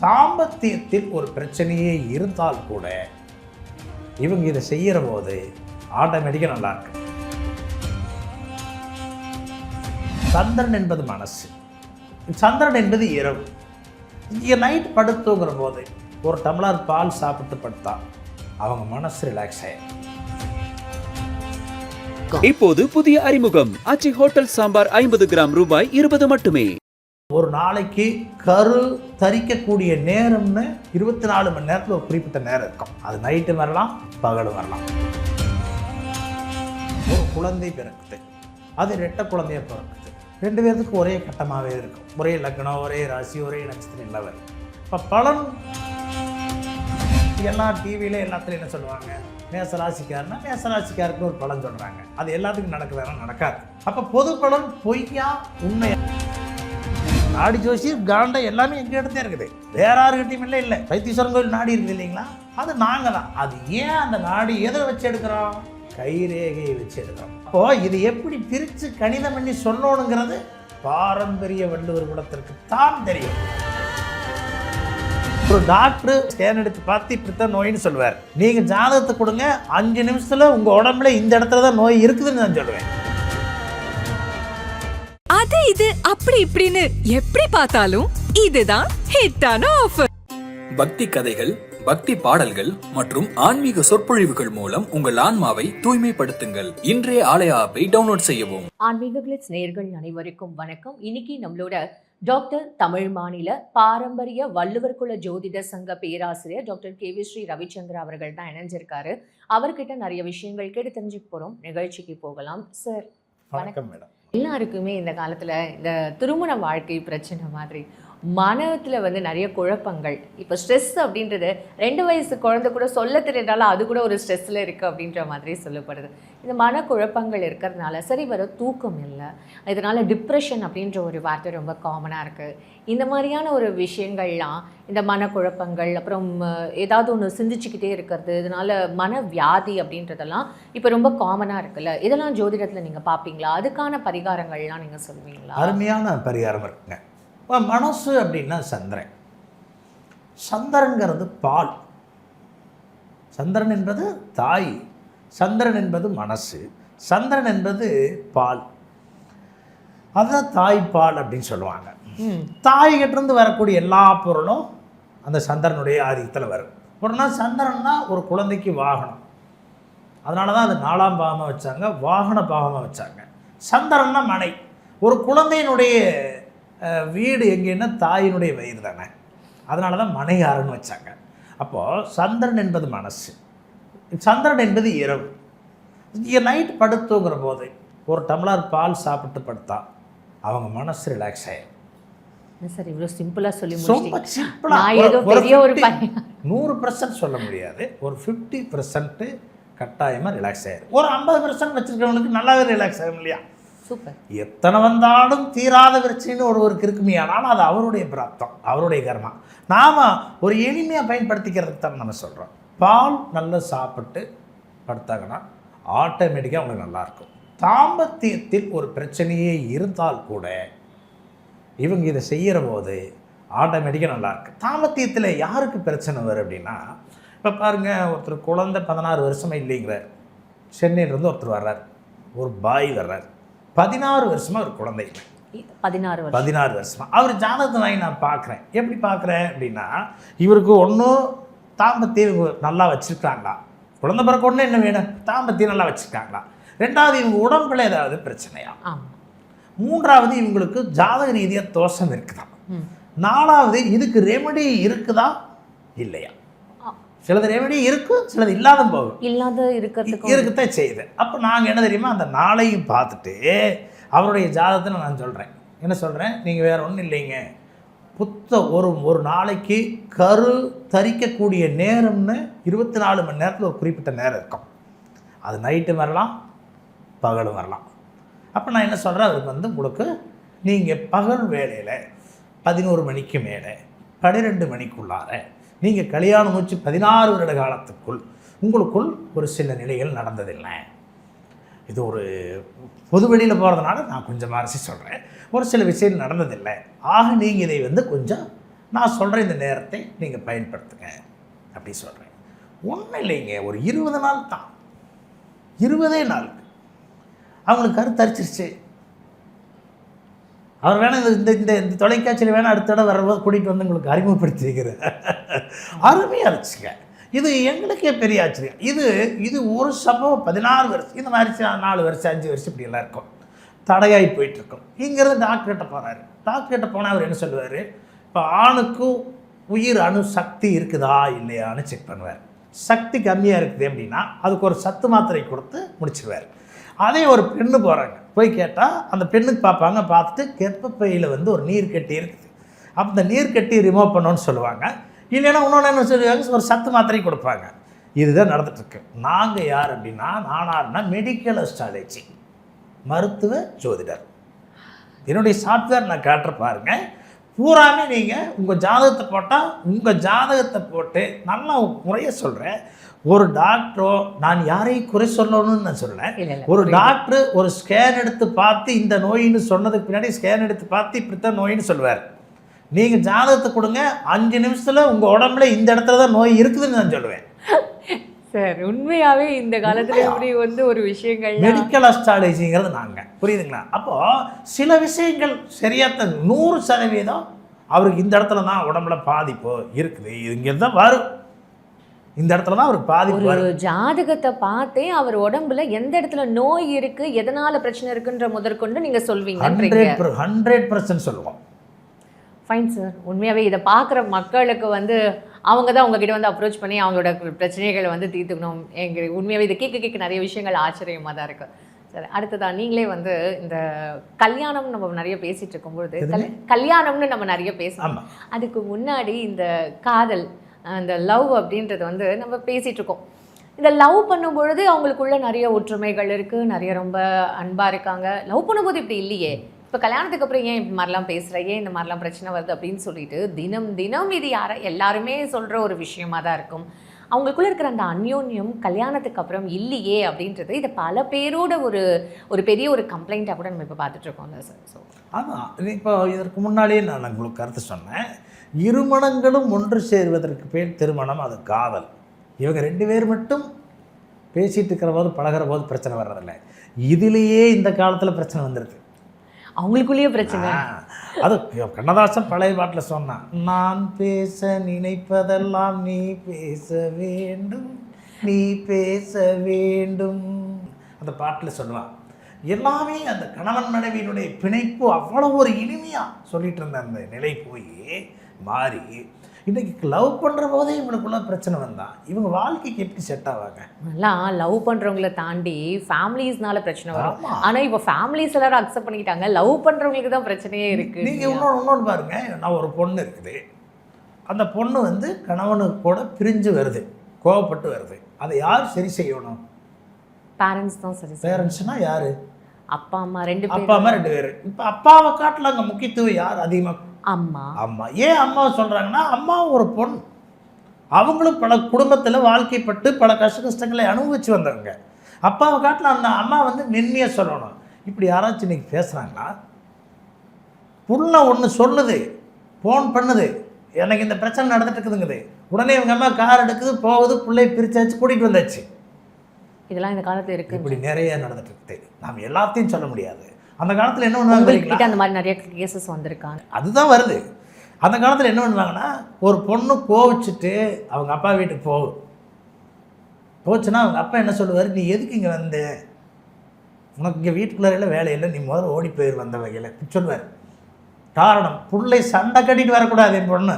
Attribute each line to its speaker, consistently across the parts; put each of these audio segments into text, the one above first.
Speaker 1: தாம்பத்தியத்தில் ஒரு பிரச்சனையே இருந்தால் கூட இவங்க இதை செய்கிற போது ஆட்டோமேட்டிக்காக நல்லா இருக்கு. சந்திரன் என்பது மனசு, சந்திரன் என்பது இரவு. இங்கே நைட் படுத்துங்கிற போது ஒரு டம்ளர் பால் சாப்பிட்டு படுத்தா அவங்க மனசு ரிலாக்ஸ் ஆயிடும்.
Speaker 2: இப்போது புதிய அறிமுகம் ஆச்சி ஹோட்டல் சாம்பார் 50 கிராம் ரூபாய் 20 மட்டுமே.
Speaker 1: ஒரு நாளைக்கு கரு தரிக்கக்கூடிய நேரம்னு 24 மணி நேரத்தில் ஒரு குறிப்பிட்ட நேரம் இருக்கும். அது நைட்டு வரலாம், பகலும் வரலாம். ஒரு குழந்தை பிறக்குது, அது ரெட்டை குழந்தைய பிறக்குது. 2 பேருக்கு ஒரே கட்டமாகவே இருக்கும், ஒரே லக்னம், ஒரே ராசி, ஒரே நட்சத்திரம் எல்லாம் வரும். இப்போ பலன் எல்லா டிவியில எல்லாத்துலையும் என்ன சொல்லுவாங்க, மேசராசிக்காரனா மேசராசிக்காருக்கு ஒரு பலன் சொல்கிறாங்க. அது எல்லாத்துக்கும் நடக்குதுன்னா நடக்காது. அப்போ பொது பலன் பொய்யா உண்மையா? நாடி ஜோசி காண்டை எல்லாமே எங்கள் இடத்தே இருக்குது, வேற யாருக்கிட்டையும் இல்லை. வைத்தீஸ்வரன் கோயில் நாடி இருக்குது இல்லைங்களா, அது நாங்கள் தான். அது ஏன் அந்த நாடி எதை வச்சு எடுக்கிறோம்? கைரேகையை வச்சு எடுக்கிறோம். அப்போ இது எப்படி பிரித்து கணிதம் பண்ணி சொல்லணுங்கிறது பாரம்பரிய வள்ளுவர் குலத்திற்கு தான் தெரியும். ஒரு டாக்டர் ஸ்கேன் எடுத்து பார்த்து இப்படித்தான் நோயின்னு சொல்லுவார். நீங்கள் ஜாதகத்தை கொடுங்க, 5 நிமிஷத்தில் உங்கள் உடம்புல இந்த இடத்துல தான் நோய் இருக்குதுன்னு நான் சொல்லுவேன்.
Speaker 3: அது இது அப்படி இப்படின்னு எப்படி பார்த்தாலும் இதுதான் ஹிட்டான ஆஃபர்.
Speaker 4: பக்தி கதைகள், பக்தி பாடல்கள் மற்றும் ஆன்மீக சொற்பொழிவுகள் மூலம் உங்கள் ஆன்மாவை தூய்மைப்படுத்துங்கள். இன்றைய ஆலய ஆப்பை டவுன்லோட் செய்யவும்.
Speaker 5: ஆன்மீக கிளிட்ஸ் நேயர்கள் அனைவருக்கும் வணக்கம். இன்னைக்கு நம்மளோட டாக்டர் தமிழ் மாநில பாரம்பரிய வள்ளுவர் குல ஜோதிட சங்க பேராசிரியர் டாக்டர் KV ஸ்ரீ ரவிச்சந்திரா அவர்கள் தான் இணைஞ்சிருக்காரு. அவர்கிட்ட நிறைய விஷயங்கள் கேட்டு தெரிஞ்சுக்க போறோம். நிகழ்ச்சிக்கு போகலாம். சார்
Speaker 1: வணக்கம் மேடம்.
Speaker 5: எல்லாருக்குமே இந்த காலத்தில் இந்த திருமண வாழ்க்கை பிரச்சனை மாதிரி மனத்தில் நிறைய குழப்பங்கள். இப்போ ஸ்ட்ரெஸ் அப்படின்றது 2 வயசு குழந்தை கூட சொல்ல தெரியாதாலும் அது கூட ஒரு ஸ்ட்ரெஸ்ஸில் இருக்குது அப்படின்ற மாதிரி சொல்லப்படுது. இந்த மனக்குழப்பங்கள் இருக்கிறதுனால சரி வர தூக்கம் இல்லை, இதனால் டிப்ரெஷன் அப்படின்ற ஒரு வார்த்தை ரொம்ப காமனாக இருக்குது. இந்த மாதிரியான ஒரு விஷயங்கள்லாம், இந்த மனக்குழப்பங்கள், அப்புறம் ஏதாவது ஒன்று சிந்திச்சுக்கிட்டே இருக்கிறது, இதனால் மனவியாதி அப்படின்றதெல்லாம் இப்போ ரொம்ப காமனாக இருக்குல்ல. இதெல்லாம் ஜோதிடத்தில் நீங்கள் பார்ப்பீங்களா? அதுக்கான பரிகாரங்கள்லாம் நீங்கள் சொல்லுவீங்களா?
Speaker 1: அருமையான பரிகாரம் இருக்குங்க. மனசு அப்படின்னா சந்திரன். சந்திரன்கிறது பால். சந்திரன் என்பது தாய், சந்திரன் என்பது மனசு, சந்திரன் என்பது பால். அதுதான் தாய்ப்பால் அப்படின்னு சொல்லுவாங்க. தாய்கிட்டேருந்து வரக்கூடிய எல்லா பொருளும் அந்த சந்திரனுடைய ஆதிக்கத்தில் வரும். ஒரு நாள் சந்திரன்னா ஒரு குழந்தைக்கு வாகனம், அதனால தான் அது 4ஆம் பாவமாக வச்சாங்க, வாகன பாவமாக வச்சாங்க. சந்திரன்னா மனை. ஒரு குழந்தையினுடைய வீடு எங்கேன்னா தாயினுடைய வயிறு தானே, அதனால தான் மனையாருன்னு வச்சாங்க. அப்போது சந்திரன் என்பது மனசு, சந்திரன் என்பது இரவு. இங்கே நைட் படுத்துங்கிற போது ஒரு டம்ளர் பால் சாப்பிட்டு படுத்தா அவங்க மனசு ரிலாக்ஸ் ஆயிடும்.
Speaker 5: சார் இவ்வளோ சிம்பிளாக சொல்லி
Speaker 1: ரொம்ப சிம்பிளாக 100% சொல்ல முடியாது, ஒரு 50% கட்டாயமாக ரிலாக்ஸ் ஆயிடும். ஒரு 50% வச்சுருக்கவங்களுக்கு நல்லாவே ரிலாக்ஸ் ஆகும் இல்லையா?
Speaker 5: சூப்பர்.
Speaker 1: எத்தனை வந்தாலும் தீராத பிரச்சனைன்னு ஒருவருக்கு இருக்குமே, ஆனால் அது அவருடைய பிராப்தம், அவருடைய கர்மா. நாம் ஒரு எளிமையாக பயன்படுத்திக்கிறதுக்கு தான் நம்ம சொல்கிறோம். பால் நல்லா சாப்பிட்டு படுத்தாங்கன்னா ஆட்டோமேட்டிக்காக அவங்களுக்கு நல்லாயிருக்கும். தாம்பத்தியத்தில் ஒரு பிரச்சனையே இருந்தால் கூட இவங்க இதை செய்கிற போது ஆட்டோமேட்டிக்காக நல்லாயிருக்கு. தாம்பத்தியத்தில் யாருக்கு பிரச்சனை வரும் அப்படின்னா, இப்போ பாருங்கள், ஒருத்தர் குழந்தை 16 வருஷமாக இல்லைங்கிறார். சென்னையிலேருந்து ஒருத்தர் வர்றார், ஒரு பாய் வர்றார், 16 வருஷமாக ஒரு குழந்தை இல்லை. 16 வருஷமாக அவர் ஜாதகத்தை வாங்கி நான் பார்க்குறேன். எப்படி பார்க்குறேன் அப்படின்னா, இவருக்கு ஒன்றும் தாம்பத்தியம் நல்லா வச்சுருக்காங்களா, குழந்தை பிறக்க ஒன்று என்ன வேணும், தாம்பத்தியம் நல்லா வச்சுருக்காங்களா. 2வது இவங்க உடம்புல ஏதாவது பிரச்சனையா. 3வது இவங்களுக்கு ஜாதக ரீதியாக தோஷம் இருக்குதா. 4வது இதுக்கு ரெமெடி இருக்குதா இல்லையா. சிலது ரெமெடி இருக்கும், சிலது இல்லாத போகும், இருக்குத்தான் செய்யுது. அப்போ நாங்கள் என்ன தெரியுமா, அந்த 4ஐயும் பார்த்துட்டு அவருடைய ஜாதகத்தில் நான் சொல்கிறேன். என்ன சொல்கிறேன், நீங்கள் வேறு ஒன்றும் இல்லைங்க, ஒரு நாளைக்கு கரு தரிக்கக்கூடிய நேரம்னு 24 மணி நேரத்தில் ஒரு குறிப்பிட்ட நேரம் இருக்கும். அது நைட்டு வரலாம், பகலும் வரலாம். அப்போ நான் என்ன சொல்கிறேன், அவருக்கு உங்களுக்கு நீங்கள் பகல் வேளையில் 11 மணிக்கு மேலே 12 மணிக்குள்ளார நீங்கள் கல்யாணம் முடிச்சு 16 வருட காலத்துக்குள் உங்களுக்குள் ஒரு சில நிலைகள் நடந்ததில்லை. இது ஒரு பொது வெளியில் போகிறதுனால நான் கொஞ்சம் அரசி சொல்கிறேன். ஒரு சில விஷயம் நடந்ததில்லை. ஆக நீங்கள் இதை கொஞ்சம் நான் சொல்கிறேன் இந்த நேரத்தை நீங்கள் பயன்படுத்துங்க அப்படி சொல்கிறேன். ஒன்றும் இல்லைங்க, ஒரு 20 நாள் தான், 20 நாள் அவங்களுக்கு கருத்தரிச்சிருச்சு. அவர் வேணால் இந்த இந்த இந்த தொலைக்காட்சியில் வேணால் அடுத்த தடவை வரும்போது கூட்டிகிட்டு வந்து உங்களுக்கு அறிமுகப்படுத்தி வைக்கிறேன். அருமையாக இருந்துச்சுங்க. இது எங்களுக்கே பெரிய ஆச்சரியம். இது ஒரு சம்பவம் 16 வருஷம், இந்த மாதிரி 4 வருஷம் 5 வருஷம் இப்படியெல்லாம் இருக்கும், தடையாகி போயிட்டுருக்கோம். இங்கேருந்து டாக்டர்கிட்ட போகிறாரு. டாக்டர்கிட்ட போனால் அவர் என்ன சொல்லுவார், இப்போ ஆணுக்கும் உயிர் அணு சக்தி இருக்குதா இல்லையான்னு செக் பண்ணுவார். சக்தி கம்மியாக இருக்குது அப்படின்னா அதுக்கு ஒரு சத்து மாத்திரை கொடுத்து முடிச்சிடுவார். அதே ஒரு பெண்ணு போகிறாங்க, போய் கேட்டால் அந்த பெண்ணுக்கு பார்ப்பாங்க, பார்த்துட்டு கர்ப்பப்பையில் வந்து ஒரு நீர் கட்டி இருக்குது, அப்போ இந்த நீர் கட்டி ரிமூவ் பண்ணணும்னு சொல்லுவாங்க. இல்லைன்னா இன்னொன்று என்ன சொல்லுவாங்க, ஒரு சத்து மாத்திரை கொடுப்பாங்க. இதுதான் நடந்துட்டுருக்கு. நாங்கள் யார் அப்படின்னா, நானாருன்னா மெடிக்கல் அஸ்ட்ராலஜி, மருத்துவ ஜோதிடர். என்னுடைய சாஃப்ட்வேர் நான் காட்டுற பாருங்க, பூராமே நீங்கள் உங்கள் ஜாதகத்தை போட்டால், உங்கள் ஜாதகத்தை போட்டு நல்லா முறைய சொல்கிறேன். ஒரு டாக்டரோ, நான் யாரையும் குறை சொல்லணும்னு நான் சொல்கிறேன், ஒரு டாக்டர் ஒரு ஸ்கேன் எடுத்து பார்த்து இந்த நோயின்னு சொன்னதுக்கு பின்னாடி ஸ்கேன் எடுத்து பார்த்து இப்படித்தான் நோயின்னு சொல்லுவார். நீங்கள் ஜாதகத்தை கொடுங்க, 5 நிமிஷத்தில் உங்கள் உடம்புல இந்த இடத்துல தான் நோய் இருக்குதுன்னு நான் சொல்லுவேன்.
Speaker 5: சார் உண்மையாகவே இந்த காலத்தில் இப்படி வந்து ஒரு விஷயங்கள்
Speaker 1: மெடிக்கல் அஸ்ட்ராலஜிங்கிறது நாங்கள், புரியுதுங்களா? அப்போது சில விஷயங்கள் சரியாக 100% அவருக்கு இந்த இடத்துல தான் உடம்புல பாதிப்பு இருக்குது, இங்கே தான் வரும், இந்த இடத்துல தான் அவருக்கு பாதிப்பு
Speaker 5: ஒரு ஜாதகத்தை பார்த்தே அவர் உடம்புல எந்த இடத்துல நோய் இருக்கு, எதனால பிரச்சனை இருக்குன்ற முதற்கொண்டு நீங்க சொல்வீங்க.
Speaker 1: 100% சொல்லுவோம்.
Speaker 5: Fine sir. உண்மையாகவே இதை பார்க்குற மக்களுக்கு வந்து அவங்க தான் உங்ககிட்ட வந்து அப்ரோச் பண்ணி அவங்களோட பிரச்சனைகளை வந்து தீர்த்துக்கணும். எங்களுக்கு உண்மையாகவே இதை கேட்க நிறைய விஷயங்கள் ஆச்சரியமாக தான் இருக்குது. சார் அடுத்ததான் நீங்களே வந்து இந்த கல்யாணம் நம்ம நிறைய பேசிகிட்டு இருக்கும்பொழுது, கல்யாணம்னு நம்ம நிறைய பேசணும், அதுக்கு முன்னாடி இந்த காதல், அந்த லவ் அப்படின்றது வந்து நம்ம பேசிகிட்டு இருக்கோம். இந்த லவ் பண்ணும்பொழுது அவங்களுக்குள்ள நிறைய ஒற்றுமைகள் இருக்குது, நிறைய ரொம்ப அன்பாக இருக்காங்க. லவ் பண்ணும்போது இப்படி இல்லையே, இப்போ கல்யாணத்துக்கு அப்புறம் ஏன் இப்படி மாதிரிலாம் பேசுகிற, ஏன் இந்த மாதிரிலாம் பிரச்சனை வருது அப்படின்னு சொல்லிட்டு தினம் தினம் இது எல்லாருமே சொல்கிற ஒரு விஷயமா தான் இருக்கும். அவங்களுக்குள்ள இருக்கிற அந்த அந்யோன்யம் கல்யாணத்துக்கு அப்புறம் இல்லையே அப்படின்றது இதை பல பேரோட ஒரு பெரிய ஒரு கம்ப்ளைண்ட்டாக கூட நம்ம இப்போ பார்த்துட்ருக்கோம் சார். ஸோ
Speaker 1: அதான் இப்போ இதற்கு முன்னாடியே நான் உங்களுக்கு கருத்து சொன்னேன், இருமணங்களும் ஒன்று சேர்வதற்கு பேர் திருமணம், அது காதல். இவங்க 2 பேர் மட்டும் பேசிகிட்டு இருக்கிற போது பழகிற போது பிரச்சனை வர்றதில்லை, இதிலேயே இந்த காலத்தில் பிரச்சனை வந்துடுது,
Speaker 5: அவங்களுக்குள்ளேயே பிரச்சனை.
Speaker 1: அது கண்ணதாசன் பழைய பாட்டில் சொன்னான், நான் பேச நினைப்பதெல்லாம் நீ பேச வேண்டும், நீ பேச வேண்டும், அந்த பாட்டில் சொல்லுவான். எல்லாமே அந்த கணவன் மனைவியினுடைய பிணைப்பு அவ்வளோ ஒரு இனிமையாக சொல்லிட்டு இருந்த அந்த நிலை போய் மாறி இன்றைக்கி லவ் பண்ணுற போதே இவனுக்குள்ள பிரச்சனை வந்தால் இவங்க வாழ்க்கைக்கு எப்படி செட் ஆவாங்க?
Speaker 5: எல்லாம் லவ் பண்ணுறவங்கள தாண்டி ஃபேமிலிஸ்னால பிரச்சனை வரும். ஆனால் இப்போ ஃபேமிலிஸ் எல்லாரும் அக்செப்ட் பண்ணிக்கிட்டாங்க, லவ் பண்ணுறவங்களுக்கு தான் பிரச்சனையே இருக்குது.
Speaker 1: நீங்கள் இன்னொன்று பாருங்க, நான் ஒரு பொண்ணு இருக்குது, அந்த பொண்ணு வந்து கணவனுக்கு கூட பிரிஞ்சு வருது, கோவப்பட்டு வருது, அதை யார் சரி செய்யணும்?
Speaker 5: பேரண்ட்ஸ் தான் சரி.
Speaker 1: பேரண்ட்ஸ்னால் யார்?
Speaker 5: அப்பா அம்மா 2
Speaker 1: பேர். இப்போ அப்பாவை காட்டில் அங்கே முக்கியத்துவம் யார் அதிகமாக?
Speaker 5: அம்மா.
Speaker 1: ஏன் அம்மாவை சொல்கிறாங்கன்னா, அம்மா ஒரு பொண்ணு, அவங்களும் பல குடும்பத்தில் வாழ்க்கைப்பட்டு பல கஷ்டங்களை அனுபவிச்சு வந்தவங்க. அப்பாவை காட்டில் அந்த அம்மா வந்து மென்மையாக சொல்லணும். இப்படி யாராச்சும் இன்றைக்கி பேசுகிறாங்களா? புள்ள ஒன்று சொல்லுது, ஃபோன் பண்ணுது, எனக்கு இந்த பிரச்சனை நடந்துட்டு இருக்குதுங்குது, உடனே இவங்க அம்மா கார் எடுக்குது, போகுது, பிள்ளை பிரிச்சாச்சு, கூட்டிகிட்டு வந்தாச்சு.
Speaker 5: இதெல்லாம் இந்த காலத்தில் இருக்குது.
Speaker 1: இப்படி நிறைய நடந்துட்டு இருக்குது. நாம் எல்லாத்தையும் சொல்ல முடியாது. அந்த காலத்தில் என்ன பண்ணுவாங்க,
Speaker 5: அந்த மாதிரி நிறைய கேசஸ் வந்திருக்காங்க, அதுதான்
Speaker 1: வருது. அந்த காலத்தில் என்ன பண்ணுவாங்கன்னா, ஒரு பொண்ணு கோவிச்சுட்டு அவங்க அப்பா வீட்டுக்கு போச்சுன்னா அவங்க அப்பா என்ன சொல்லுவார், நீ எதுக்கு இங்கே வந்த, உனக்கு இங்கே வீட்டுக்குள்ளே வேலை இல்லை, நீ முதல்ல ஓடி போயிரு வந்த வகையில் சொல்லுவார். காரணம், பிள்ளை சண்டை கட்டிட்டு வரக்கூடாது, என் பொண்ணு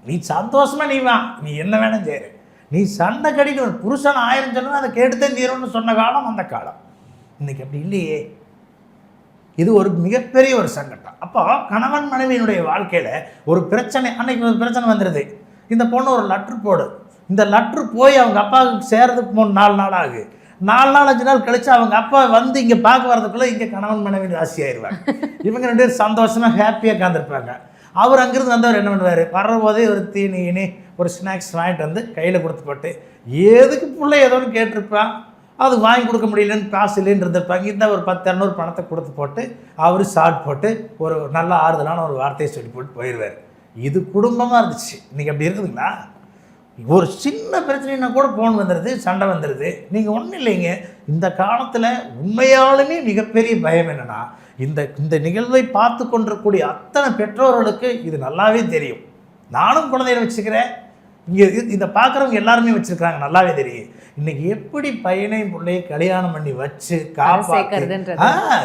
Speaker 1: நீ சந்தோஷமாக நீ வா, நீ என்ன வேணும் செய்யு, நீ சண்டை கட்டிட்டு ஒரு புருஷன் 1000 சொன்னா அதை கேட்டுத்தான் தீரணும்னு சொன்ன காலம் அந்த காலம். இன்றைக்கி அப்படி இல்லையே. இது ஒரு மிகப்பெரிய ஒரு சங்கடம். அப்போ கணவன் மனைவியினுடைய வாழ்க்கையில் ஒரு பிரச்சனை, அன்னைக்கு ஒரு பிரச்சனை வந்துடுது, இந்த பொண்ணு ஒரு லெட்ரு போடு, இந்த லெட்ரு போய் அவங்க அப்பாவுக்கு சேர்றதுக்கு 4 நாள் ஆகுது, 4 நாள் 5 நாள் கழித்து அவங்க அப்பா வந்து இங்கே பார்க்க வரதுக்குள்ளே இங்கே கணவன் மனைவி ராசி ஆயிடுவாங்க. இவங்க 2 பேரும் சந்தோஷமாக ஹாப்பியாக உட்காந்துருப்பாங்க. அவர் அங்கேருந்து வந்தவர் என்ன பண்ணுவார், வர்றபோதே ஒரு தீனி ஒரு ஸ்நாக்ஸ் வாங்கிட்டு வந்து கையில் கொடுத்து போட்டு, எதுக்கு பிள்ளை ஏதோன்னு கேட்டிருப்பான், அது வாங்கி கொடுக்க முடியலன்னு காசு இல்லைன்னு இருந்திருப்பாங்க, இந்த ஒரு 10-200 பணத்தை கொடுத்து போட்டு அவர் ஷார்ட் போட்டு ஒரு நல்ல ஆறுதலான ஒரு வார்த்தையை சொல்லி போட்டு போயிடுவார். இது குடும்பமாக இருந்துச்சு. இன்றைக்கி அப்படி இருக்குதுங்களா? ஒரு சின்ன பிரச்சனைனா கூட ஃபோன் வந்துடுது, சண்டை வந்துடுது. நீங்கள் ஒன்றும் இல்லைங்க. இந்த காலத்தில் உண்மையாலுமே மிகப்பெரிய பயம் என்னென்னா, இந்த நிகழ்வை பார்த்து கொண்டிருக்கக்கூடிய அத்தனை பெற்றோர்களுக்கு இது நல்லாவே தெரியும். நானும் குழந்தைகளை வச்சுக்கிறேன், இங்கே இதை பார்க்குறவங்க எல்லாருமே வச்சுருக்காங்க, நல்லாவே தெரியும். இன்றைக்கி எப்படி பையனையும் பிள்ளையை கல்யாணம் பண்ணி வச்சு
Speaker 5: சேர்க்கறதுன்றது.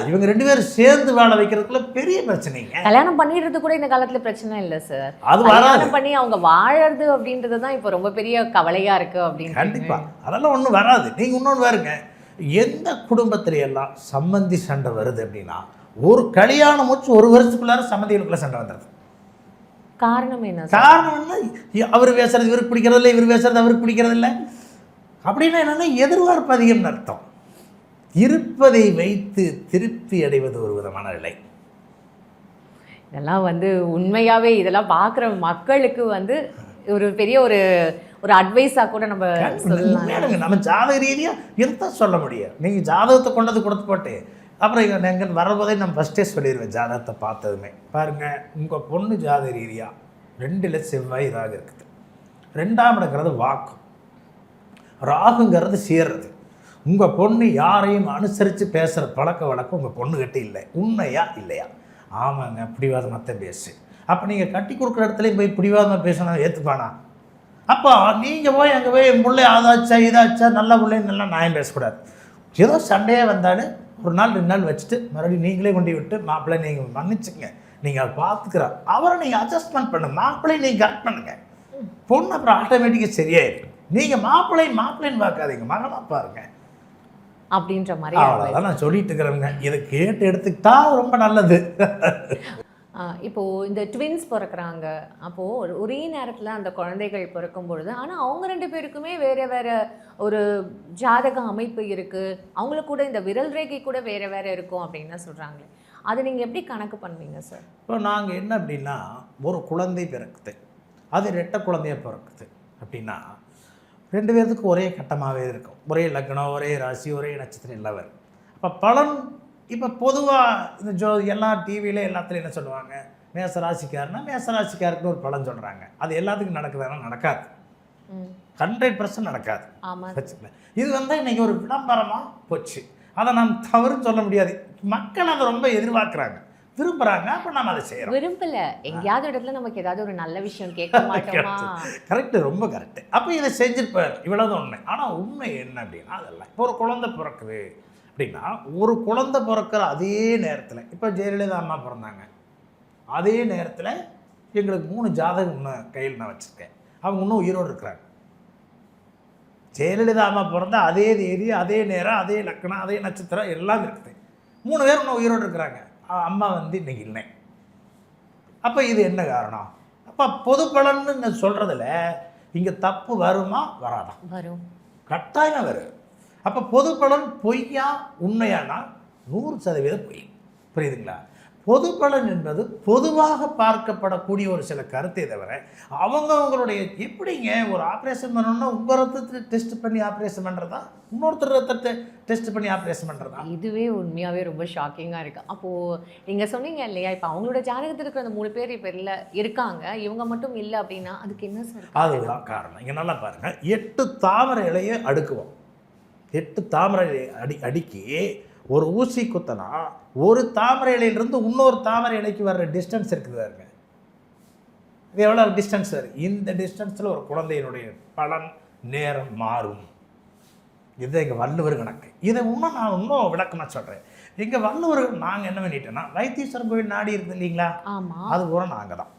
Speaker 1: இவங்க 2 பேரும் சேர்ந்து வாழ வைக்கிறதுக்குள்ள பெரிய பிரச்சனைங்க.
Speaker 5: கல்யாணம் பண்ணிடுறது கூட இந்த காலத்துல பிரச்சனை இல்லை சார்.
Speaker 1: அது
Speaker 5: கல்யாணம் பண்ணி அவங்க வாழறது அப்படின்றது தான் இப்போ ரொம்ப பெரிய கவலையா இருக்கு அப்படின்னு.
Speaker 1: கண்டிப்பாக அதெல்லாம் ஒன்றும் வராது. நீங்கள் இன்னொன்று பாருங்க, எந்த குடும்பத்துல எல்லாம் சம்மந்தி சண்டை வருது அப்படின்னா, ஒரு கல்யாணம் முடிச்சு 1 வருஷத்துக்குள்ளார சம்மந்திகளுக்குள்ள சண்டை வந்துடுது.
Speaker 5: காரணம் என்ன?
Speaker 1: காரணம் என்ன? அவர் பேசுறது இவருக்கு பிடிக்கிறது இல்லை, இவர் பேசுறது அவருக்கு பிடிக்கிறது இல்லை. அப்படின்னா என்னன்னா எதிர்பார்ப்பு அதிகம்னு அர்த்தம். இருப்பதை வைத்து திருப்தி அடைவது ஒரு விதமான நிலை.
Speaker 5: இதெல்லாம் உண்மையாவே இதெல்லாம் பார்க்குற மக்களுக்கு ஒரு பெரிய ஒரு அட்வைஸாக கூட நம்ம சொல்லலாம்.
Speaker 1: நம்ம ஜாதக ரீதியாக எதுதான் சொல்ல முடியும். நீங்கள் ஜாதகத்தை கொண்டது கொடுத்து போட்டு அப்புறம் எங்கே வரும்போதே நம்ம ஃபஸ்ட்டே சொல்லிடுவேன். ஜாதகத்தை பார்த்ததுமே பாருங்கள், உங்கள் பொண்ணு ஜாதக ரீதியாக 2ல் செவ்வாய் ராகு இருக்குது. 2ஆம் இடங்கிறது வாக்கு, ராகுங்கிறது சேர்றது. உங்கள் பொண்ணு யாரையும் அனுசரித்து பேசுகிற பழக்க வழக்கம் உங்கள் பொண்ணுக்கிட்ட இல்லை. உண்மையா இல்லையா? ஆமாங்க, பிடிவாதமாக தான் பேசு. அப்போ நீங்கள் கட்டி கொடுக்குற இடத்துலையும் போய் பிடிவாதமாக பேசணும், ஏற்றுப்பானா? அப்போ நீங்கள் போய் அங்கே போய் என் பிள்ளை அதாச்சா இதாச்சா நல்ல பிள்ளைன்னு நல்லா நியாயம் பேசக்கூடாது. ஏதோ சண்டையாக வந்தாலும் 1 நாள் 2 நாள் வச்சுட்டு மறுபடியும் நீங்களே கொண்டு விட்டு, மாப்பிள்ளை நீங்கள் மன்னிச்சுங்க, நீங்கள் அதை பார்த்துக்கிற அவரை நீங்கள் அட்ஜஸ்ட்மெண்ட் பண்ணுங்க, மாப்பிள்ளையை நீங்கள் கரெக்ட் பண்ணுங்கள், பொண்ணு அப்புறம் ஆட்டோமேட்டிக்காக சரியாயிடும். நீங்கள் மாப்பிள்ளைன்னு பார்க்காதீங்க, மகனாக பாருங்க
Speaker 5: அப்படின்ற மாதிரி.
Speaker 1: அவ்வளோதான் நான் சொல்லிட்டு இருக்கிறேங்க. இதை கேட்டு எடுத்துக்கிட்டா ரொம்ப நல்லது.
Speaker 5: இப்போது இந்த ட்வின்ஸ் பிறக்கிறாங்க, அப்போது ஒரே நேரத்தில் அந்த குழந்தைகள் பிறக்கும் பொழுது, ஆனால் அவங்க 2 பேருக்குமே வேறு வேறு ஒரு ஜாதக அமைப்பு இருக்குது, அவங்களுக்கு கூட இந்த விரல் ரேகை கூட வேறு வேறு இருக்கும் அப்படின்னு தான் சொல்கிறாங்களே. அதை நீங்கள் எப்படி கணக்கு பண்ணுவீங்க சார்?
Speaker 1: இப்போ நாங்கள் என்ன அப்படின்னா, ஒரு குழந்தை பிறக்குது, அது 2 குழந்தைய பிறக்குது அப்படின்னா 2 பேர்த்துக்கு ஒரே கட்டமாகவே இருக்கும், ஒரே லக்னம், ஒரே ராசி, ஒரே நட்சத்திரம் எல்லாம் வரும். அப்போ பலன் இப்போ பொதுவாக இந்த எல்லா டிவியில் எல்லாத்துலையும் என்ன சொல்லுவாங்க, மேசராசிக்காரனா மேசராசிக்காருக்குன்னு ஒரு பலன் சொல்கிறாங்க. அது எல்லாத்துக்கும் நடக்குதுன்னா நடக்காது, 100% நடக்காது. வச்சுக்கல, இது இன்றைக்கி ஒரு விளம்பரமாக போச்சு. அதை நாம் தவறுன்னு சொல்ல முடியாது. மக்கள் அதை ரொம்ப எதிர்பார்க்குறாங்க, விரும்புகிறாங்க. அப்போ நம்ம அதை செய்கிறோம்.
Speaker 5: விரும்பல எங்கேயாவது இடத்துல நமக்கு ஏதாவது ஒரு நல்ல விஷயம் கேட்க மாட்டோமா?
Speaker 1: கரெக்டு, ரொம்ப கரெக்டு. அப்போ இதை செஞ்சுருப்பார், இவ்வளோதான் உண்மை. ஆனால் உண்மை என்ன அப்படின்னா, அதெல்லாம் இப்போ ஒரு குழந்தை பிறக்குது அப்படின்னா, ஒரு குழந்தை பிறக்கிற அதே நேரத்தில், இப்போ ஜெயலலிதா அம்மா பிறந்தாங்க, அதே நேரத்தில் எங்களுக்கு 3 ஜாதகம் இன்னும் கையில் நான் வச்சுருக்கேன். அவங்க இன்னும் உயிரோடு இருக்கிறாங்க. ஜெயலலிதா அம்மா பிறந்த அதே தேதி, அதே நேரம், அதே லக்னம், அதே நட்சத்திரம் எல்லாம் இருக்குது. 3 பேர் இன்னும் உயிரோடு இருக்கிறாங்க. அம்மா இன்றைக்கி இல்லை. அப்போ இது என்ன காரணம்? அப்போ பொது பலன்னு சொல்கிறதுல இங்கே தப்பு வருமா வராதா?
Speaker 5: வரும்,
Speaker 1: கட்டாயம் வரும். அப்போ பொது பலன் பொய்யா உண்மையானா 100% பொய். புரியுதுங்களா? பொது பலன் என்பது பொதுவாக பார்க்கப்படக்கூடிய ஒரு சில கருத்தை தவிர, அவங்களுடைய எப்படிங்க ஒரு ஆப்ரேஷன் பண்ணணும்னா உங்கள் ரத்தத்தை டெஸ்ட் பண்ணி ஆப்ரேஷன் பண்ணுறதா, இன்னொருத்தர் ரத்தத்தை டெஸ்ட் பண்ணி ஆப்ரேஷன் பண்ணுறதா?
Speaker 5: இதுவே உண்மையாகவே ரொம்ப ஷாக்கிங்காக இருக்குது. அப்போது நீங்கள் சொன்னீங்க இல்லையா, இப்போ அவங்களோட ஜாதகத்தில் இருக்கிற அந்த 3 பேர் இப்போ இல்லை இருக்காங்க, இவங்க மட்டும் இல்லை அப்படின்னா அதுக்கு என்ன சார்?
Speaker 1: அதுதான் காரணம். இங்கே நல்லா பாருங்கள், 8 தாமரை இலையை அடுக்குவோம். 8 தாமரை அடுக்கி ஒரு ஊசி குத்தனா ஒரு தாமரை இலையிலிருந்து இன்னொரு தாமரை இலைக்கு வர்ற டிஸ்டன்ஸ் இருக்குது பாருங்க. இது எவ்வளோ டிஸ்டன்ஸ் வரும்? இந்த டிஸ்டன்ஸில் ஒரு குழந்தையினுடைய பலன் நேரம் மாறும். இது எங்கள் வள்ளுவர் கணக்கு. இதை நான் இன்னும் விளக்கமாக சொல்கிறேன். எங்கள் வள்ளுவர்கள் நாங்கள் என்ன பண்ணிட்டோன்னா, வைத்தீஸ்வரன் கோவில் நாடி இருக்குது இல்லைங்களா, அது பூரா நாங்கள் தான்.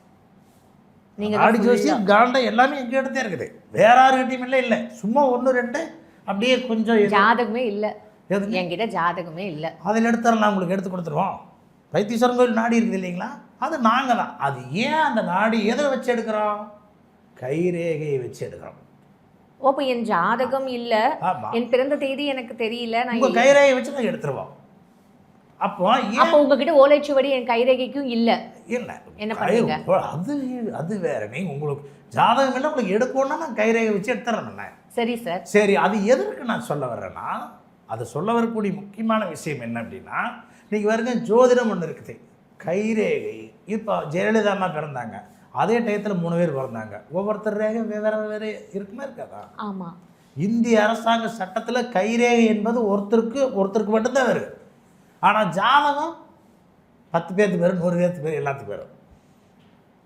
Speaker 1: நாடி ஜோசி காண்டம் எல்லாமே எங்கள் இடத்தே இருக்குது, வேற யாருக்கிட்டையும் இல்லை. சும்மா 1 2 அப்படியே கொஞ்சம்
Speaker 5: ஜாதகமே இல்லை என்கிட்ட, ஜாதகமே இல்லை.
Speaker 1: அதில் எடுத்துறலாம், உங்களுக்கு எடுத்து கொடுத்துருவோம். வைத்தீஸ்வரன் கோயில் நாடி இருக்குது இல்லைங்களா, அது நாங்கள் தான். அது ஏன் அந்த நாடி எதில் வச்சு எடுக்கிறோம்? கைரேகையை வச்சு எடுக்கிறோம்.
Speaker 5: அப்போ என் ஜாதகம் இல்லை, என் பிறந்த தேதி எனக்கு தெரியல, நான்
Speaker 1: உங்கள் கைரேகையை வச்சு நாங்கள் எடுத்துருவோம். அப்போ
Speaker 5: உங்ககிட்ட ஓலைச்சுவடி என் கைரேகைக்கும் இல்லை,
Speaker 1: இல்லை
Speaker 5: என்ன பண்ணுங்க?
Speaker 1: அது வேற. நீங்கள் உங்களுக்கு ஜாதகம் இல்லை, உங்களுக்கு எடுக்கணும்னா நான் கைரேகை வச்சு எடுத்துறேன்.
Speaker 5: சரி சார்,
Speaker 1: சரி. அது எதற்கு நான் சொல்ல வர்றேன்னா, அது சொல்ல வரக்கூடிய முக்கியமான விஷயம் என்ன அப்படின்னா, நீங்கள் பாருங்க, ஜோதிடம் ஒன்று இருக்குது, கைரேகை. இப்போ ஜெயலலிதா அம்மா பிறந்தாங்க, அதே டயத்தில் 3 பேர் பிறந்தாங்க. ஒவ்வொருத்தர் ரேகை வேறு இருக்குமே இருக்காதா?
Speaker 5: ஆமாம்.
Speaker 1: இந்திய அரசாங்க சட்டத்தில் கைரேகை என்பது ஒருத்தருக்கு மட்டும்தான் வரும். ஆனால் ஜாதகம் 10 பேருக்கு பேர், 100 பேருக்கு பேர், எல்லாத்துக்கும் வரும்.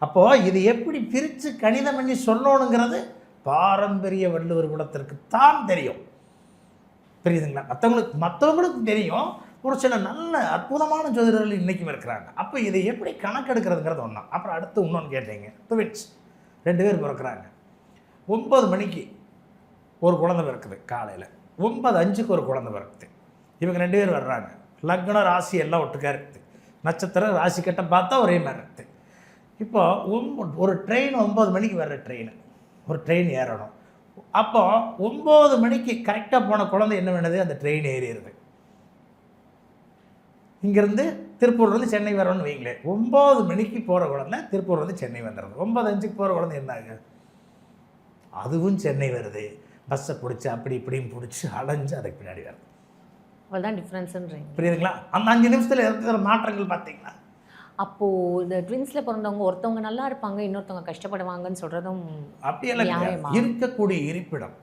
Speaker 1: அப்போது இது எப்படி பிரித்து கணிதம் பண்ணி சொல்லணுங்கிறது பாரம்பரிய வள்ளுவர் குலத்திற்கு தான் தெரியும். புரியுதுங்களா? மற்றவங்களுக்கு தெரியும். ஒரு சில நல்ல அற்புதமான ஜோதிடர்கள் இன்றைக்கும் இருக்கிறாங்க. அப்போ இதை எப்படி கணக்கெடுக்கிறதுங்கிறது ஒன்றா. அப்புறம் அடுத்து இன்னொன்று கேட்டீங்க. ட்வின்ஸ் 2 பேர் பிறக்கிறாங்க. 9 மணிக்கு ஒரு குழந்தை பிறக்குது, காலையில் 9:05 ஒரு குழந்தை பிறக்குது. இவங்க 2 பேர் வர்றாங்க. லக்னம் ராசி எல்லாம் ஒட்டுக்கா இருக்குது. நட்சத்திரம் ராசி கட்ட பார்த்தா ஒரே மாதிரி இருக்குது. இப்போ ஒரு ட்ரெயின் 9 மணிக்கு வர்ற ஒரு ட்ரெயின் ஏறணும். அப்போ 9 மணிக்கு கரெக்டாக போன குழந்தை என்ன வேணுது? அந்த ட்ரெயின் ஏறிடுது. இங்கேருந்து திருப்பூர்லேருந்து சென்னை வரணும்னு வைங்களேன். 9 மணிக்கு போகிற குழந்தை திருப்பூர்லேருந்து சென்னை வந்துடுது. 9:05 போகிற குழந்தை என்னாங்க? அதுவும் சென்னை வருது. பஸ்ஸை பிடிச்சி அப்படி இப்படின்னு பிடிச்சி அலைஞ்சு அதுக்கு பின்னாடி வருது.
Speaker 5: அவ்வளோதான் டிஃப்ரென்ஸுன்றீங்க.
Speaker 1: புரியுதுங்களா? அந்த 5 நிமிஷத்தில் இருக்கிற மாற்றங்கள் பார்த்தீங்களா?
Speaker 5: அப்போது இந்த ட்வின்ஸில் பிறந்தவங்க ஒருத்தவங்க நல்லா இருப்பாங்க, இன்னொருத்தவங்க கஷ்டப்படுவாங்கன்னு சொல்கிறதும்
Speaker 1: அப்படியெல்லாம் இருக்கக்கூடிய இருப்பிடம்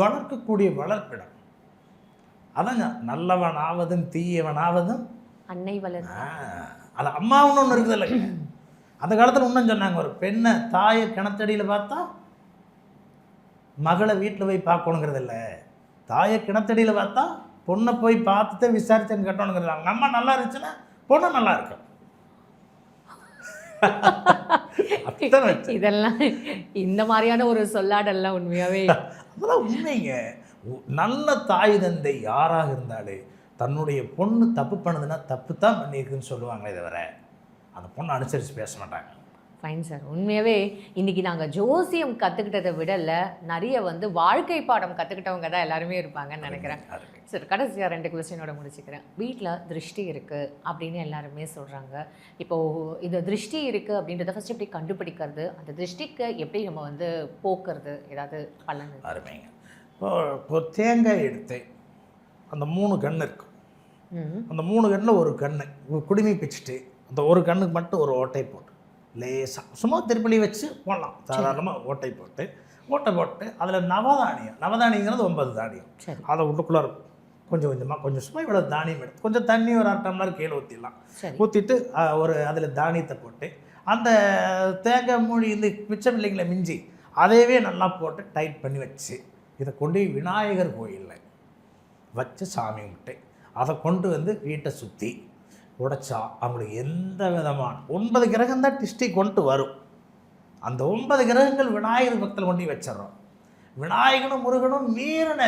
Speaker 1: வளர்க்கக்கூடிய வளர்ப்பிடம். அதாங்க நல்லவனாவதும் தீயவனாவதும்
Speaker 5: அன்னை வளர்.
Speaker 1: அது அம்மாவுன்னு ஒன்று இருக்குது இல்லைங்க. அந்த காலத்தில் இன்னும் சொன்னாங்க, ஒரு பெண்ணை தாயை கிணத்தடியில் பார்த்தா மகளை வீட்டில் போய் பார்க்கணுங்கிறது இல்லை, தாயை கிணத்தடியில் பார்த்தா பொண்ணை போய் பார்த்துட்டு விசாரிச்சுன்னு கட்டணுங்கிறது. அவங்க அம்மா நல்லா இருந்துச்சுன்னா பொண்ணு நல்லா இருக்கும்.
Speaker 5: இதெல்லாம் இந்த மாதிரியான ஒரு சொல்லாடெல்லாம் உண்மையாகவே
Speaker 1: அதெல்லாம் உண்மைங்க. நல்ல தாய் தந்தை யாராக இருந்தாலே தன்னுடைய பொண்ணு தப்பு பண்ணுதுன்னா தப்பு தான் பண்ணியிருக்குன்னு சொல்லுவாங்களே தவிர அந்த பொண்ணை அனுசரித்து பேச மாட்டாங்க.
Speaker 5: Fine sir. உண்மையாகவே இன்றைக்கி நாங்கள் ஜோசியம் கற்றுக்கிட்டதை விடல நிறைய வாழ்க்கை பாடம் கற்றுக்கிட்டவங்க தான் எல்லாருமே இருப்பாங்கன்னு நினைக்கிறேன். சார் கடைசியாக 2 கொஸ்டினோட முடிச்சுக்கிறேன். வீட்டில் திருஷ்டி இருக்குது அப்படின்னு எல்லாருமே சொல்கிறாங்க. இப்போது இது திருஷ்டி இருக்குது அப்படின்றத ஃபஸ்ட் எப்படி கண்டுபிடிக்கிறது, அந்த திருஷ்டிக்கு எப்படி நம்ம போக்குறது, ஏதாவது பலன்?
Speaker 1: அருமைங்க. இப்போ தேங்காய் எடுத்து அந்த 3 கண் இருக்கும். அந்த 3 கண்ணில் ஒரு கண் குடுமி பிச்சுட்டு அந்த ஒரு கண்ணுக்கு மட்டும் ஒரு ஓட்டை போட்டு லேசாக சும்மா திருப்பலி வச்சு போடலாம். சாதாரணமாக ஓட்டை போட்டு அதில் நவதானியங்கிறது 9 தானியம். அதை உள்ளுக்குள்ளே கொஞ்சம் சும்மா இவ்வளோ தானியம் எடுத்து கொஞ்சம் தண்ணி ஒரு 1/2 டம்ளர் கீழே ஊற்றிடலாம். ஊற்றிட்டு அதில் தானியத்தை போட்டு அந்த தேங்காய் மூடி மிச்சம் இல்லைங்களா மிஞ்சி அதையவே நல்லா போட்டு டைட் பண்ணி வச்சு இதை கொண்டு விநாயகர் கோயிலில் வச்சு சாமி கும்பிட்டு அதை கொண்டு வீட்டை சுற்றி உடைச்சா அவங்களுக்கு எந்த விதமான 9 கிரகம் தான் டிஸ்டி கொண்டு வரும். அந்த 9 கிரகங்கள் விநாயகர் பக்கத்தில் கொண்டு வச்சிடறோம். விநாயகனும் முருகனும் மீறின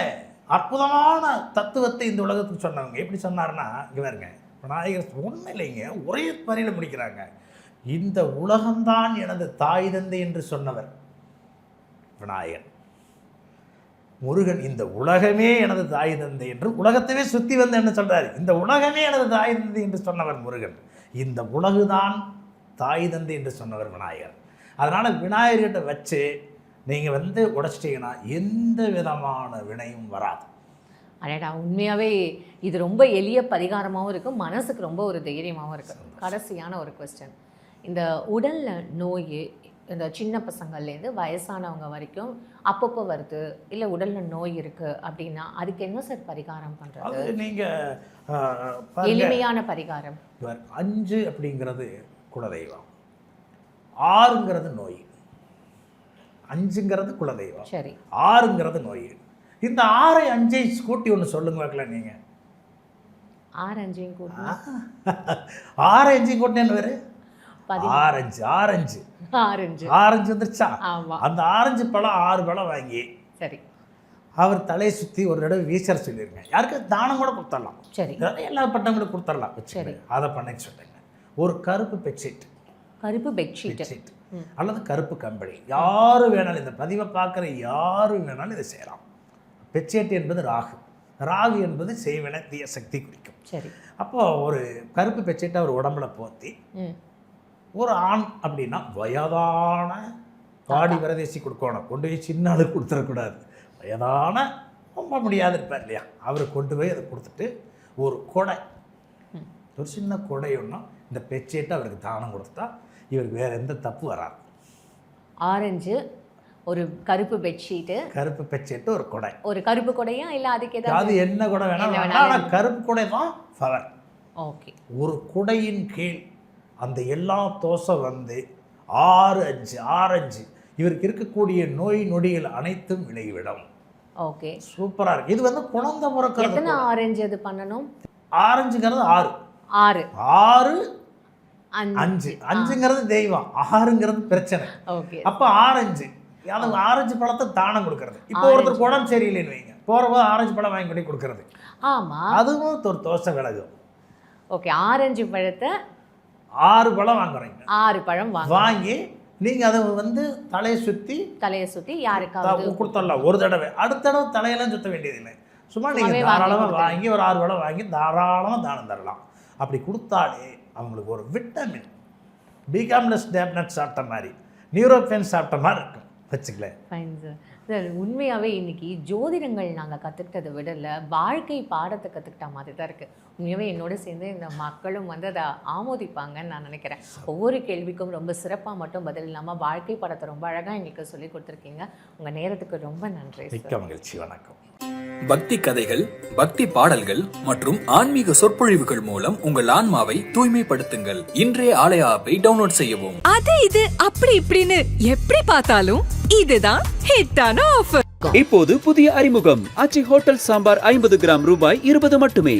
Speaker 1: அற்புதமான தத்துவத்தை இந்த உலகத்துக்கு சொன்னவங்க. எப்படி சொன்னார்னா, இங்கே பாருங்க, விநாயகர் ஒன்றும் இல்லைங்க, ஒரே வரியில் முடிக்கிறாங்க. இந்த உலகம்தான் எனது தாய் தந்தை என்று சொன்னவர் விநாயகன். முருகன் இந்த உலகமே எனது தாய் தந்தை என்று உலகத்தையே சுற்றி வந்து என்ன சொல்கிறார், இந்த உலகமே எனது தாய் தந்தை என்று சொன்னவர் முருகன். இந்த உலகுதான் தாய் தந்தை என்று சொன்னவர் விநாயகர். அதனால் விநாயகர்கிட்ட வச்சு நீங்கள் உடைச்சிட்டிங்கன்னா எந்த விதமான வினையும் வராது.
Speaker 5: அடடா, உண்மையாகவே இது ரொம்ப எளிய பரிகாரமாகவும் இருக்குது, மனசுக்கு ரொம்ப ஒரு தைரியமாகவும் இருக்குது. கடைசியான ஒரு கொஸ்டின். இந்த உடலில் நோய் இந்த சின்ன பசங்கள்லேருந்து வயசானவங்க வரைக்கும் அப்பப்போ வருது, இல்லை உடலில் நோய் இருக்குது அப்படின்னா அதுக்கு என்ன சார் பரிகாரம் பண்ணுறது?
Speaker 1: நீங்கள்
Speaker 5: எளிமையான பரிகாரம்.
Speaker 1: 5 அப்படிங்கிறது குலதெய்வம், 6ங்கிறது நோய், 5ங்கிறது குலதெய்வம்,
Speaker 5: சரி,
Speaker 1: 6ங்கிறது நோய். இந்த 6 5 கூட்டி ஒன்று சொல்லுங்க பார்க்கலாம். நீங்கள்
Speaker 5: 6 5 கூட்டி
Speaker 1: 6 5 கூட்டி என்ன வேறு? ஆரஞ்சு வந்துருச்சா? அந்த ஆரஞ்சு பழம் 6 பழம் வாங்கி
Speaker 5: சரி
Speaker 1: அவர் தலையை சுற்றி ஒரு தடவை வீசற சொல்லிடுங்க. யாருக்கு தானம் கூட கொடுத்துடலாம்,
Speaker 5: சரி,
Speaker 1: எல்லா பட்டங்களும் கொடுத்துடலாம். சரி, அதை பண்ண சொல்லுங்க. ஒரு கருப்பு பெட்ஷீட் அல்லது கருப்பு கம்பளி, யாரு வேணாலும் இந்த பதிவை பார்க்குற யாரு வேணாலும் இதை செய்யலாம். பெட்ஷீட் என்பது ராகு என்பது செய்வன தீய சக்தி குறிக்கும்.
Speaker 5: சரி,
Speaker 1: அப்போது ஒரு கருப்பு பெட்ஷீட்டை அவர் உடம்புல போற்றி, ஒரு ஆண் அப்படின்னா வயதான பாடி பிரதேசி கொடுக்கணும், கொண்டு போய் சின்ன ஆளுக்கு கொடுத்துடக்கூடாது. வயதான ரொம்ப முடியாது இருப்பார் இல்லையா, அவரை கொண்டு போய் அதை கொடுத்துட்டு ஒரு கொடை, ஒரு சின்ன கொடை ஒன்றும் இந்த பெட்ஷீட்டை அவருக்கு தானம் கொடுத்தா இவருக்கு வேறு எந்த தப்பு வராது.
Speaker 5: ஆரஞ்சு, ஒரு கருப்பு பெட்ஷீட்டு,
Speaker 1: கருப்பு பெட்ஷீட்டு, ஒரு குடை.
Speaker 5: ஒரு கருப்பு குடையா இல்லை அதுக்கு ஏதாவது?
Speaker 1: அது என்ன குடை வேணாலும், ஆனால் கருப்பு குடை தான் பவர்.
Speaker 5: ஓகே.
Speaker 1: ஒரு குடையின் கீழ் அந்த எல்லா தோசை வந்து 6 ஆரஞ்சு இவருக்கு இருக்கக்கூடிய நோய் நொடிகள் அனைத்தும் விலகிவிடும்.
Speaker 5: ஓகே,
Speaker 1: சூப்பராக இருக்குது. இது வந்து குழந்தை பிறக்கிறது.
Speaker 5: எத்தனை ஆரஞ்சு அது பண்ணணும்?
Speaker 1: ஆரஞ்சுங்கிறது 6
Speaker 5: 6
Speaker 1: 6
Speaker 5: 5
Speaker 1: 5ங்கிறது தெய்வம், 6ங்கிறது பிரச்சனை.
Speaker 5: ஓகே.
Speaker 1: அப்போ ஆரஞ்சு, அது ஆரஞ்சு பழத்தை தானம் கொடுக்கறது. இப்போ ஒருத்தர் உடம்பு சரியில்லைன்னு வைங்க, போகிறபோது ஆரஞ்சு பழம் வாங்கி கொண்டு கொடுக்கறது.
Speaker 5: ஆமாம்,
Speaker 1: அதுவும் ஒரு தோசை விலகும்.
Speaker 5: ஓகே. ஆரஞ்சு பழத்தை
Speaker 1: 6 பழம் வாங்குறீங்க,
Speaker 5: 6 பழம்
Speaker 1: வாங்கி நீங்கள் அதை வந்து தலையை சுற்றி
Speaker 5: யாருக்காவது
Speaker 1: கொடுத்துடலாம் ஒரு தடவை. அடுத்த தடவை தலையெல்லாம் சுற்ற வேண்டியதில்லை. சும்மா நீங்கள் தாராளமாக வாங்கி ஒரு 6 பழம் வாங்கி தாராளமாக தானம் தரலாம். அப்படி கொடுத்தாலே அவங்களுக்கு ஒரு விட்டமின், பிகாம்லெஸ் டேப்லெட் சாப்பிட்ட மாதிரி, நியூரோபென் சாப்பிட்ட மாதிரி இருக்கும் வச்சுக்கலேன்.
Speaker 5: Fine sir. சார், உண்மையாகவே இன்னைக்கு ஜோதிடங்கள் நாங்கள் கற்றுக்கிட்டதை விடல, வாழ்க்கை பாடத்தை கற்றுக்கிட்ட மாதிரி தான் இருக்குது. உண்மையாகவே என்னோட சேர்ந்து இந்த மக்களும் வந்து அதை ஆமோதிப்பாங்கன்னு நான் நினைக்கிறேன். ஒவ்வொரு கேள்விக்கும் ரொம்ப சிறப்பாக மட்டும் பதில் இல்லாமல் வாழ்க்கை பாடத்தை ரொம்ப அழகாக எங்களுக்கு சொல்லி கொடுத்துருக்கீங்க. உங்கள் நேரத்துக்கு ரொம்ப நன்றி.
Speaker 1: மிக்க மகிழ்ச்சி, வணக்கம்.
Speaker 4: பக்தி கதைகள், பக்தி பாடல்கள் மற்றும் ஆன்மீக சொற்பொழிவுகள் மூலம் உங்கள் ஆன்மாவை தூய்மைப்படுத்துங்கள். இன்றைய ஆலய ஆப்பை டவுன்லோட் செய்யவும்.
Speaker 3: அது இது அப்படி இப்படின்னு எப்படி பார்த்தாலும் இதுதான் ஹிட்டான ஆஃபர்.
Speaker 2: இப்போது புதிய அறிமுகம் ஆச்சி ஹோட்டல் சாம்பார் 50 கிராம் ரூபாய் 20 மட்டுமே.